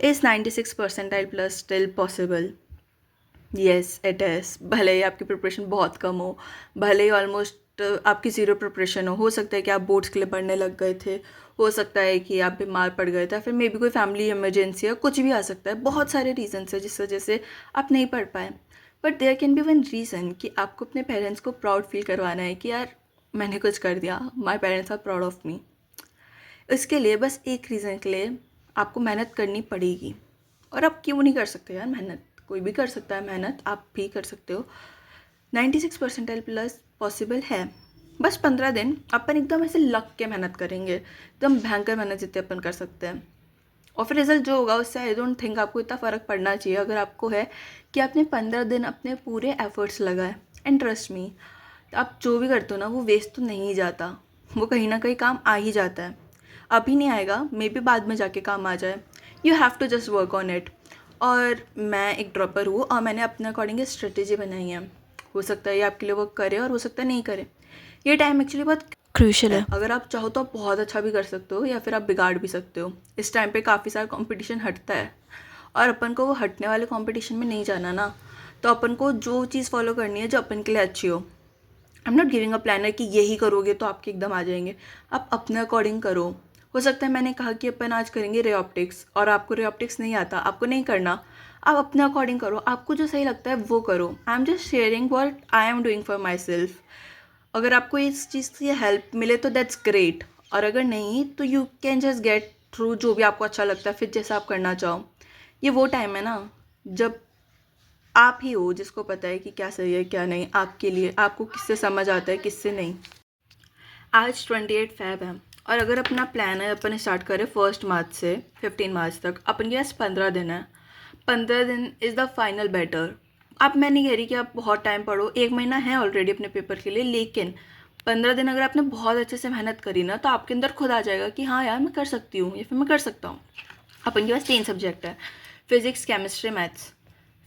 Is 96 percentile plus still possible? Yes it is. भले ही आपकी preparation बहुत कम हो, भले ही ऑलमोस्ट आपकी ज़ीरो प्रिपरेशन हो सकता है कि आप बोर्ड्स के लिए पढ़ने लग गए थे, हो सकता है कि आप बीमार पड़ गए थे, फिर मे बी कोई फैमिली इमरजेंसी है, कुछ भी आ सकता है। बहुत सारे रीजंस है जिस वजह से आप नहीं पढ़ पाए। But there can be one reason कि आपको अपने पेरेंट्स को प्राउड फील करवाना है कि यार मैंने कुछ कर दिया, my parents are proud of me. इसके लिए बस एक रीज़न के लिए आपको मेहनत करनी पड़ेगी। और आप क्यों नहीं कर सकते यार मेहनत? कोई भी कर सकता है मेहनत, आप भी कर सकते हो। 96 परसेंटाइल प्लस पॉसिबल है। बस 15 दिन अपन एकदम ऐसे लग के मेहनत करेंगे, एकदम भयंकर मेहनत जितने अपन कर सकते हैं, और फिर रिजल्ट जो होगा उससे आई डोंट थिंक आपको इतना फ़र्क पड़ना चाहिए अगर आपको है कि आपने 15 दिन अपने पूरे एफर्ट्स लगाए। एंड ट्रस्ट मी, आप जो भी करते हो ना वो वेस्ट तो नहीं जाता, वो कहीं ना कहीं काम आ ही जाता है। अभी नहीं आएगा, मे बी बाद में जाके काम आ जाए। You have to just work on it. और मैं एक ड्रॉपर हूँ और मैंने अपने अकॉर्डिंग एक स्ट्रेटेजी बनाई है। हो सकता है ये आपके लिए वर्क करे और हो सकता है नहीं करे। ये टाइम एक्चुअली बहुत क्रूशल है। अगर आप चाहो तो आप बहुत अच्छा भी कर सकते हो या फिर आप बिगाड़ भी सकते हो। इस टाइम पे काफ़ी सारा कंपटीशन हटता है और अपन को वो हटने वाले कंपटीशन में नहीं जाना ना। तो अपन को जो चीज़ फॉलो करनी है जो अपन के लिए अच्छी हो। I am not giving a planner कि यही करोगे तो आपके एकदम आ जाएंगे। आप अपने अकॉर्डिंग करो। हो सकता है मैंने कहा कि अपन आज करेंगे रे ऑप्टिक्स और आपको रे ऑप्टिक्स नहीं आता, आपको नहीं करना। आप अपने अकॉर्डिंग करो, आपको जो सही लगता है वो करो। I am just sharing what I am doing for my self. अगर आपको इस चीज़ से हेल्प मिले तो दैट्स ग्रेट, और अगर नहीं तो you can just get through जो भी आपको अच्छा लगता है, फिर जैसा आप करना चाहो। ये वो टाइम है ना जब आप ही हो जिसको पता है कि क्या सही है क्या नहीं आपके लिए, आपको किससे समझ आता है किससे नहीं। आज 28 फ़ैब है और अगर अपना प्लान है अपन स्टार्ट करें 1 मार्च से 15 मार्च तक, अपन के पास 15 दिन है। 15 दिन इज़ द फाइनल बेटर। अब मैं नहीं कह रही कि आप बहुत टाइम पढ़ो, 1 महीना है ऑलरेडी अपने पेपर के लिए, लेकिन 15 दिन अगर आपने बहुत अच्छे से मेहनत करी ना तो आपके अंदर खुद आ जाएगा कि हाँ यार मैं कर सकती हूँ या फिर मैं कर सकता हूँ। अपन के पास 3 सब्जेक्ट है, फिज़िक्स केमिस्ट्री मैथ्स।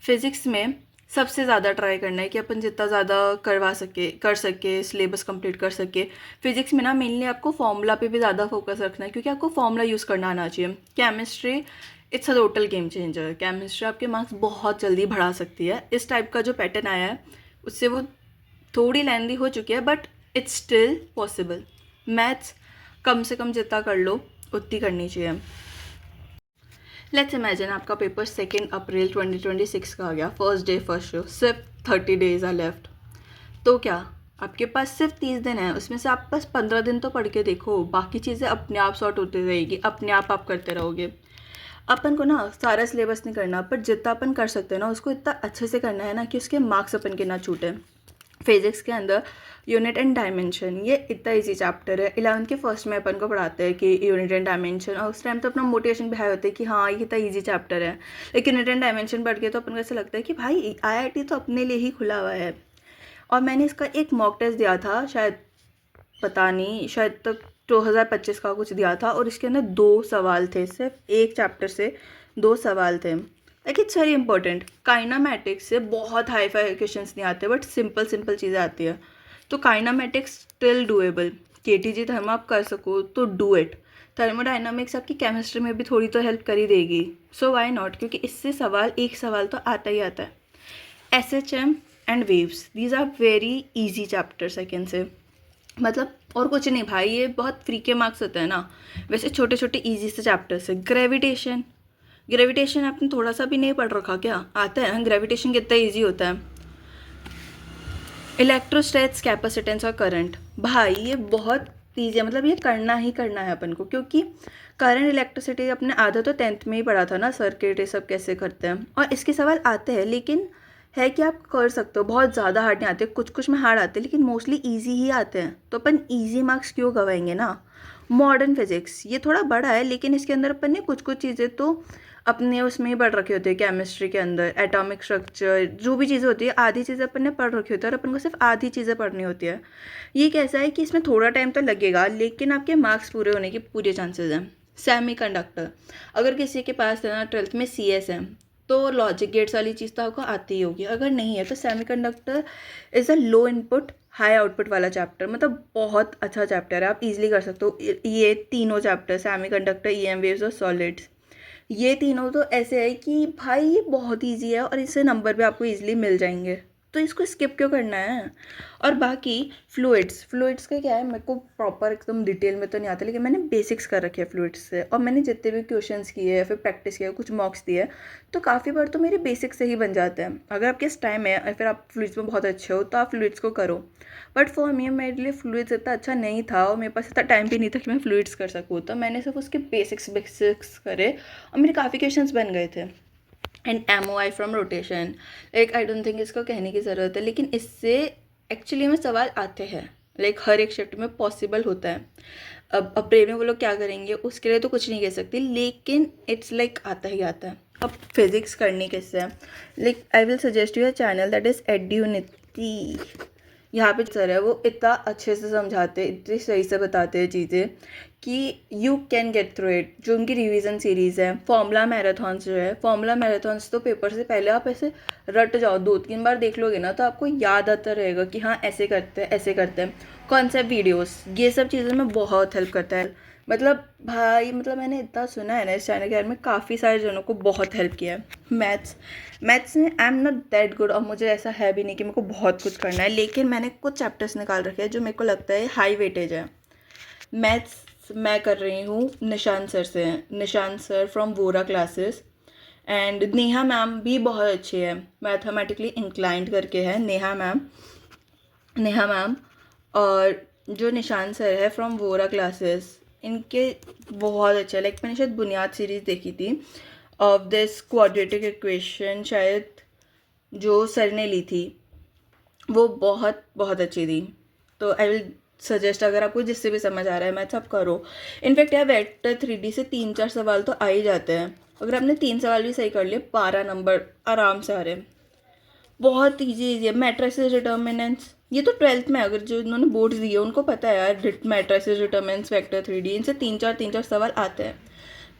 फिज़िक्स में सबसे ज़्यादा ट्राई करना है कि अपन जितना ज़्यादा कर सके सिलेबस कंप्लीट कर सके। फिज़िक्स में ना मेनली आपको फॉर्मूला पे भी ज़्यादा फोकस रखना है क्योंकि आपको फॉर्मूला यूज़ करना आना चाहिए। Chemistry it's a total game changer. Chemistry आपके मार्क्स बहुत जल्दी बढ़ा सकती है। इस टाइप का जो पैटर्न आया है उससे वो थोड़ी लेंदी हो चुकी है but it's still possible. Maths कम से कम जितना कर लो उतनी करनी चाहिए। लेट्स इमेजिन आपका पेपर 2 अप्रैल 2026 का आ गया, फर्स्ट डे फर्स्ट शो, सिर्फ 30 डेज आर लेफ्ट। तो क्या आपके पास सिर्फ 30 दिन है, उसमें से आप बस 15 दिन तो पढ़ के देखो, बाकी चीज़ें अपने आप सॉर्ट होती रहेगी, अपने आप करते रहोगे। अपन को ना सारा सिलेबस नहीं करना, पर जितना अपन कर सकते हैं ना उसको इतना अच्छे से करना है ना कि उसके मार्क्स अपन के ना छूटे। फिजिक्स के अंदर यूनिट एंड डायमेंशन, ये इतना इजी चैप्टर है। 11th के फर्स्ट में अपन को पढ़ाते हैं कि यूनिट एंड डायमेंशन, और उस टाइम तो अपना मोटिवेशन भी हाई होता है कि हाँ ये इतना इजी चैप्टर है। लेकिन यूनिट एंड डायमेंशन पढ़ के तो अपन को ऐसा लगता है कि भाई आईआईटी तो अपने लिए ही खुला हुआ है। और मैंने इसका एक मॉक टेस्ट दिया था, शायद पता नहीं, शायद तक 2025 का कुछ दिया था, और इसके अंदर 2 सवाल थे, सिर्फ एक चैप्टर से 2 सवाल थे। Like it's very important. Kinematics से बहुत हाई फाई क्वेश्चंस नहीं आते बट सिंपल सिंपल चीज़ें आती है। तो kinematics still doable. KTG thermo आप कर सको तो डू इट। थर्मोडाइनमिक्स आपकी केमिस्ट्री में भी थोड़ी तो हेल्प कर ही देगी, सो वाई नॉट, क्योंकि इससे एक सवाल तो आता ही आता है। SHM and waves, these are very easy chapters I can say. मतलब और कुछ नहीं भाई, ये बहुत फ्री के मार्क्स होते हैं ना। वैसे छोटे छोटे इजी से चैप्टर्स है। ग्रेविटेशन, ग्रेविटेशन आपने थोड़ा सा भी नहीं पढ़ रखा क्या? आता है ना ग्रेविटेशन कितना इजी होता है। इलेक्ट्रोस्टैट्स, कैपेसिटेंस और करंट, भाई ये बहुत ईजी है, मतलब ये करना ही करना है अपन को, क्योंकि करंट इलेक्ट्रिसिटी अपने आधा तो 10th में ही पढ़ा था ना, सर्किट ये सब कैसे करते हैं, और इसके सवाल आते हैं। लेकिन है कि आप कर सकते हो, बहुत ज़्यादा हार्ड नहीं आते, कुछ कुछ में हार्ड आते हैं लेकिन मोस्टली ईजी ही आते हैं। तो अपन ईजी मार्क्स क्यों गवाएंगे ना। मॉडर्न फिजिक्स ये थोड़ा बड़ा है लेकिन इसके अंदर अपन ने कुछ कुछ चीज़ें तो अपने उसमें ही पढ़ रखी होती है। केमिस्ट्री के अंदर एटॉमिक स्ट्रक्चर जो भी चीज़ें होती है, आधी चीज़ें अपन ने पढ़ रखी होती है और अपन को सिर्फ आधी चीज़ें पढ़नी होती है। ये कैसा है कि इसमें थोड़ा टाइम तो लगेगा लेकिन आपके मार्क्स पूरे होने के पूरे चांसेस हैं। सेमीकंडक्टर, अगर किसी के पास है ना 12th में CS है तो लॉजिक गेट्स वाली चीज़ तो आपको आती ही होगी, अगर नहीं है तो semiconductor is a low input high output वाला चैप्टर, मतलब बहुत अच्छा चैप्टर है, आप इजीली कर सकते हो ये तीनों चैप्टर, सेमीकंडक्टर, EM वेव्स और सॉलिड्स। ये तीनों तो ऐसे है कि भाई ये बहुत इजी है और इससे नंबर भी आपको इजीली मिल जाएंगे, तो इसको स्किप क्यों करना है। और बाकी फ्लूइड्स का क्या है, मेरे को प्रॉपर एकदम डिटेल में तो नहीं आता, लेकिन मैंने बेसिक्स कर रखे हैं फ्लूइड्स से, और मैंने जितने भी क्वेश्चंस किए या फिर प्रैक्टिस किया, कुछ मॉक्स दिए हैं, तो काफ़ी बार तो मेरे बेसिक्स से ही बन जाते हैं। अगर आपके पास टाइम है और फिर आप फ्लूइड्स में बहुत अच्छे हो तो आप फ्लूइड्स को करो, बट फॉर मी मेरे लिए फ्लूइड्स इतना अच्छा नहीं था और मेरे पास इतना टाइम भी नहीं था कि मैं फ्लूइड्स कर सकूँ, तो मैंने सिर्फ उसके बेसिक्स करे और मेरे काफ़ी क्वेश्चंस बन गए थे। And MOI from rotation, like I don't think इसको कहने की ज़रूरत है, लेकिन इससे एक्चुअली में सवाल आते हैं, लाइक हर एक शिफ्ट में पॉसिबल होता है। अब प्रेम में वो लोग क्या करेंगे उसके लिए तो कुछ नहीं कह सकती, लेकिन इट्स लाइक आता ही आता है। अब फिजिक्स करनी कैसे है, like I will suggest you a channel that is Eduniti. यहाँ पे सर है, वो इतना अच्छे से समझाते हैं, इतनी सही से बताते हैं चीज़ें कि you can get through it. जो उनकी रिवीजन सीरीज़ है, फॉर्मूला मैराथॉन्स जो है, फॉर्मूला मैराथॉन्स तो पेपर से पहले आप ऐसे रट जाओ, 2-3 बार देख लोगे ना तो आपको याद आता रहेगा कि हाँ ऐसे करते हैं ऐसे करते हैं। कॉन्सेप्ट वीडियोस, ये सब चीज़ें में बहुत हेल्प करता है। मतलब भाई, मतलब मैंने इतना सुना है ना इस चैनल के बारे में, काफ़ी सारे जनों को बहुत हेल्प किया है। मैथ्स में आई एम नॉट दैट गुड, और मुझे ऐसा है भी नहीं कि मेरे को बहुत कुछ करना है, लेकिन मैंने कुछ चैप्टर्स निकाल रखे हैं जो मेरे को लगता है हाई वेटेज है। मैथ्स मैं कर रही हूँ निशान सर से, निशान sir from Vora classes, and Neha ma'am भी बहुत अच्छी है, मैथमेटिकली इंक्लाइंड करके है नेहा मैम। और जो निशान सर है फ्रॉम वोरा क्लासेस, इनके बहुत अच्छे, लाइक मैंने शायद बुनियाद सीरीज़ देखी थी ऑफ दिस क्वाड्रेटिक इक्वेशन, शायद जो सर ने ली थी, वो बहुत बहुत अच्छी थी। तो आई विल सजेस्ट, अगर आपको जिससे भी समझ आ रहा है मैथ्स आप करो। इनफैक्ट यार वेक्टर 3D से 3-4 सवाल तो आ ही जाते हैं, अगर आपने 3 सवाल भी सही कर लिए 12 नंबर आराम से आ रहे हैं। बहुत ईजी है। मैट्रिसेस डिटर्मिनेंट्स, ये तो 12th में, अगर जो इन्होंने बोर्ड्स दिए उनको पता है यार, मैट्रिसेस डिटर्मिनेंट्स वेक्टर 3D, इनसे 3-4 सवाल आते हैं।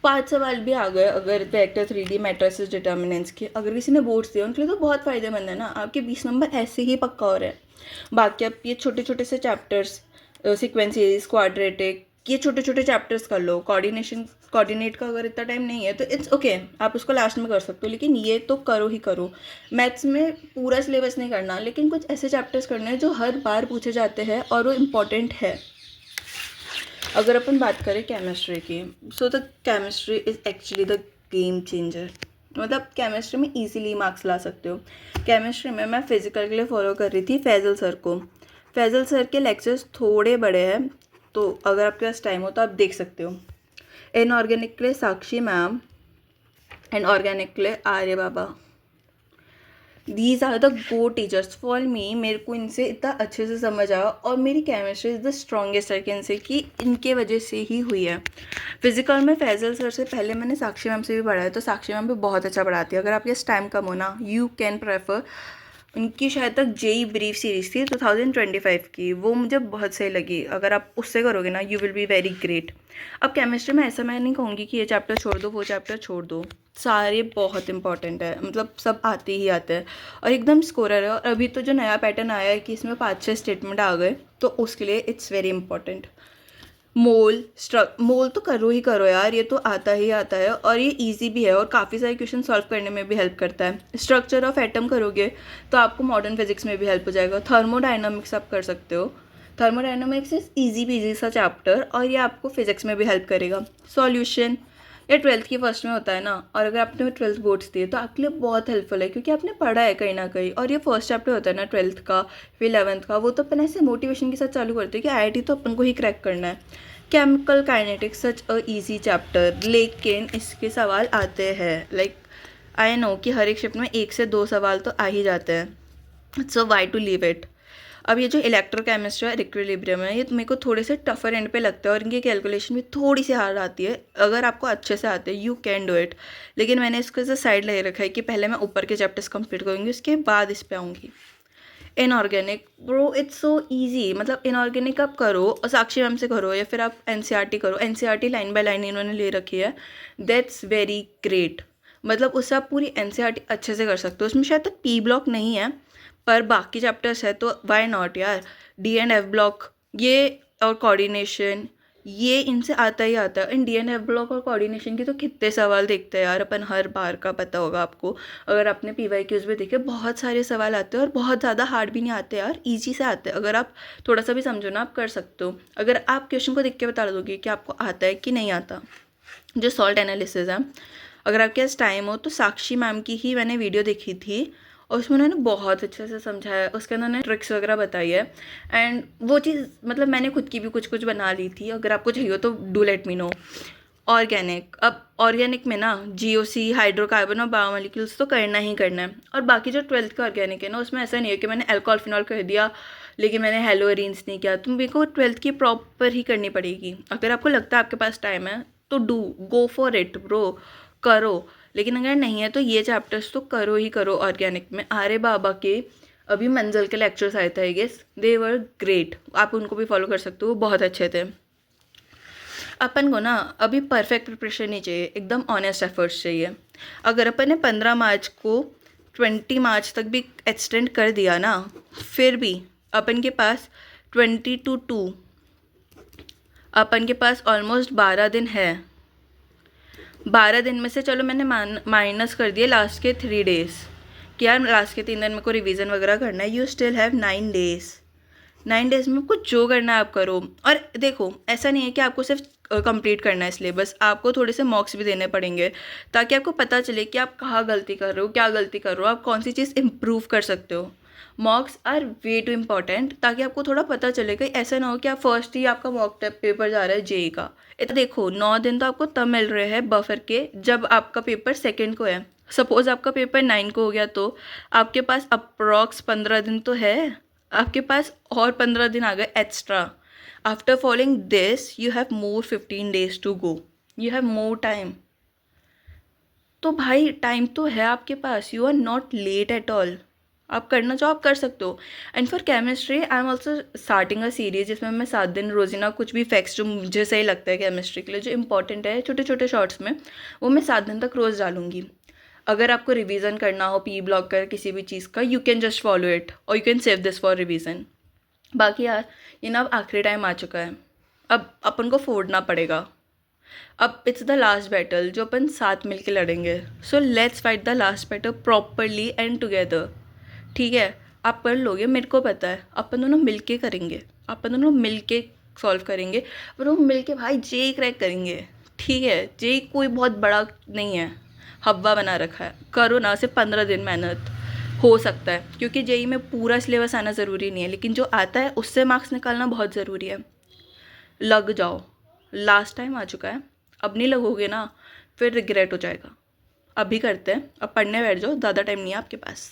5 सवाल भी आ गए अगर वेक्टर 3D मैट्रिसेस डिटर्मिनेंट्स के, अगर किसी ने बोर्ड्स दिए उनके लिए तो बहुत फ़ायदेमंद है ना, आपके 20 नंबर ऐसे ही पक्का हो रहे हैं। बाकी आप ये छोटे छोटे से चैप्टर्स, सीक्वेंस सीरीज, क्वाड्रेटिक, ये छोटे छोटे चैप्टर्स कर लो। कोऑर्डिनेट का अगर इतना टाइम नहीं है तो इट्स ओके, आप उसको लास्ट में कर सकते हो, लेकिन ये तो करो ही करो। मैथ्स में पूरा सिलेबस नहीं करना, लेकिन कुछ ऐसे चैप्टर्स करने हैं जो हर बार पूछे जाते हैं और वो इम्पॉर्टेंट है। अगर अपन बात करें केमिस्ट्री की, so the chemistry is actually the game changer. मतलब केमिस्ट्री में इजीली मार्क्स ला सकते हो। केमिस्ट्री में मैं फिजिकल के लिए फॉलो कर रही थी फैजल सर को। फैजल सर के लेक्चर्स थोड़े बड़े हैं, तो अगर आपके पास टाइम हो तो आप देख सकते हो। इनऑर्गेनिक के लिए साक्षी मैम, एंड ऑर्गेनिक के लिए Arya Baba. These are the go teachers for me. मेरे को इनसे इतना अच्छे से समझ आया और मेरी chemistry is the strongest I can से, कि इनके वजह से ही हुई है। फिजिकल में फैजल सर से पहले मैंने साक्षी मैम से भी पढ़ा है, तो साक्षी मैम भी बहुत अच्छा पढ़ाती है। अगर आपके पास टाइम कम हो ना, यू कैन प्रेफर उनकी शायद तक जेई ब्रीफ सीरीज़ थी 2025 की, वो मुझे बहुत सही लगी। अगर आप उससे करोगे ना you will be very great. अब केमिस्ट्री में ऐसा मैं नहीं कहूँगी कि ये चैप्टर छोड़ दो वो चैप्टर छोड़ दो, सारे बहुत इंपॉर्टेंट है, मतलब सब आते ही आते हैं और एकदम स्कोरर है। और अभी तो जो नया पैटर्न आया है कि इसमें 5-6 स्टेटमेंट आ गए, तो उसके लिए इट्स वेरी इंपॉर्टेंट। मोल तो करो ही करो यार, ये तो आता ही आता है और ये इजी भी है और काफ़ी सारे क्वेश्चन सॉल्व करने में भी हेल्प करता है। स्ट्रक्चर ऑफ एटम करोगे तो आपको मॉडर्न फिजिक्स में भी हेल्प हो जाएगा। थर्मोडायनामिक्स आप कर सकते हो, थर्मोडायनामिक्स इज ईजी सा चैप्टर और ये आपको फिजिक्स में भी हेल्प करेगा। सॉल्यूशन ये 12th की फर्स्ट में होता है ना, और अगर आपने 12th बोर्ड्स दिए तो आपके लिए बहुत हेल्पफुल है, क्योंकि आपने पढ़ा है कहीं ना कहीं। और ये फर्स्ट चैप्टर होता है ना 12th का, फिर 11th का, वो तो अपन ऐसे मोटिवेशन के साथ चालू करते हैं कि IIT तो अपन को ही क्रैक करना है। Chemical kinetics such a easy chapter, लेकिन इसके सवाल आते हैं। लाइक आई नो कि हर एक शिफ्ट में 1 से 2 सवाल तो आ ही जाते हैं, सो वाई टू लीव इट। अब ये जो इलेक्ट्रोकेमिस्ट्री और इक्विलिब्रियम है, ये मेरे को थोड़े से टफर एंड पे लगता है और इनकी कैलकुलेशन भी थोड़ी सी हार्ड आती है। अगर आपको अच्छे से आते हैं यू कैन डू इट, लेकिन मैंने इसको ऐसे साइड ले रखा है कि पहले मैं ऊपर के चैप्टर्स कंप्लीट करूँगी, उसके बाद इस पे आऊँगी। Inorganic bro it's so easy, मतलब इनऑर्गेनिक आप करो और साक्षी मैम से करो या फिर आप NCERT करो। NCERT लाइन बाय लाइन इन्होंने ले रखी है, दैट्स वेरी ग्रेट। मतलब उससे आप पूरी NCERT अच्छे से कर सकते हो। उसमें शायद तक P ब्लॉक नहीं है, पर बाकी चैप्टर्स है तो वाई नॉट यार। D एंड F ब्लॉक ये, और कोऑर्डिनेशन, ये इनसे आता ही आता है। इन डीएनएफ ब्लॉक और कोऑर्डिनेशन की तो कितने सवाल देखते हैं यार अपन हर बार का, पता होगा आपको। अगर आपने पीवाईक्यूज़ में देखे बहुत सारे सवाल आते हैं और बहुत ज़्यादा हार्ड भी नहीं आते यार, ईजी से आते हैं। अगर आप थोड़ा सा भी समझो ना आप कर सकते हो। अगर आप क्वेश्चन को देख के बता दोगे कि आपको आता है कि नहीं आता। जो सॉल्ट एनालिसिस है, अगर आपके पास टाइम हो तो साक्षी मैम की ही मैंने वीडियो देखी थी और उसमें उन्होंने बहुत अच्छे से समझाया है। उसके अंदर उन्होंने ट्रिक्स वगैरह बताई है एंड वो चीज़ मतलब मैंने खुद की भी कुछ कुछ बना ली थी। अगर आपको चाहिए हो तो do let me know. Organic, अब ऑर्गेनिक में ना जीओसी, हाइड्रोकार्बन और बायोमोलिक्यूल्स तो करना ही करना है। और बाकी जो 12th का ऑर्गेनिक है ना, उसमें ऐसा नहीं है कि मैंने अल्कोहल फिनॉल कर दिया लेकिन मैंने हेलोअरीन्स नहीं किया। तो मेरे को 12th की प्रॉपर ही करनी पड़ेगी। अगर आपको लगता है आपके पास टाइम है तो do go for it bro, करो। लेकिन अगर नहीं है तो ये चैप्टर्स तो करो ही करो। ऑर्गेनिक में आर्य बाबा के अभी मंजल के लेक्चर्स आए थे, I guess they were great, आप उनको भी फॉलो कर सकते हो, बहुत अच्छे थे। अपन को ना अभी परफेक्ट प्रिपरेशन नहीं चाहिए, एकदम ऑनेस्ट एफर्ट्स चाहिए। अगर अपन ने 15 मार्च को 20 मार्च तक भी एक्सटेंड कर दिया ना, फिर भी अपन के पास 20 to 2 अपन के पास ऑलमोस्ट 12 दिन है। 12 दिन में से चलो मैंने माइनस कर दिए लास्ट के 3 डेज कि यार लास्ट के 3 दिन मेरे को रिवीजन वगैरह करना है। You still have 9 days. 9 days में कुछ जो करना है आप करो। और देखो ऐसा नहीं है कि आपको सिर्फ कंप्लीट करना है सिलेबस, आपको थोड़े से मॉक्स भी देने पड़ेंगे ताकि आपको पता चले कि आप कहाँ गलती कर रहे हो, क्या गलती कर रहे हो, आप कौन सी चीज़ इम्प्रूव कर सकते हो। Mocks are way too important ताकि आपको थोड़ा पता चले। कहीं ऐसा ना हो कि आप फर्स्ट ही आपका मॉक पेपर जा रहा है जेई का। इतना देखो 9 दिन तो आपको तब मिल रहे हैं बफर के जब आपका पेपर 2nd को है। सपोज़ आपका पेपर 9 को हो गया तो आपके पास अप्रॉक्स 15 दिन तो है, आपके पास और 15 दिन आ गए extra. After following this you have more 15 days to go, you have more time. तो भाई टाइम तो है आपके पास, you are not late at all. आप करना चाहो आप कर सकते हो। And for chemistry I am also starting a series जिसमें मैं 7 दिन रोज़ाना कुछ भी फैक्ट्स जो मुझे सही लगता है केमिस्ट्री के लिए जो इंपॉर्टेंट है छोटे छोटे शॉर्ट्स में, वो मैं 7 दिन तक रोज़ डालूंगी। अगर आपको रिवीजन करना हो पी ब्लॉक कर किसी भी चीज़ का, you can just follow it और you can save this for revision. बाकी यार ये ना अब आखिरी टाइम आ चुका है, अब अपन को फोड़ना पड़ेगा। अब इट्स द लास्ट बैटल जो अपन साथ मिलके लड़ेंगे। So let's fight the last battle properly and together. ठीक है, आप कर लोगे, मेरे को पता है। अपन दोनों मिलके करेंगे, अपन दोनों मिलके सॉल्व करेंगे और वो मिलके भाई जेई क्रैक करेंगे। ठीक है, जेई कोई बहुत बड़ा नहीं है, हवा बना रखा है। करो ना, सिर्फ 15 दिन मेहनत हो सकता है, क्योंकि जेई में पूरा सिलेबस आना ज़रूरी नहीं है, लेकिन जो आता है उससे मार्क्स निकालना बहुत ज़रूरी है। लग जाओ, लास्ट टाइम आ चुका है, अब नहीं लगोगे ना फिर रिग्रेट हो जाएगा। अभी करते हैं, अब पढ़ने बैठ जाओ, ज़्यादा टाइम नहीं है आपके पास।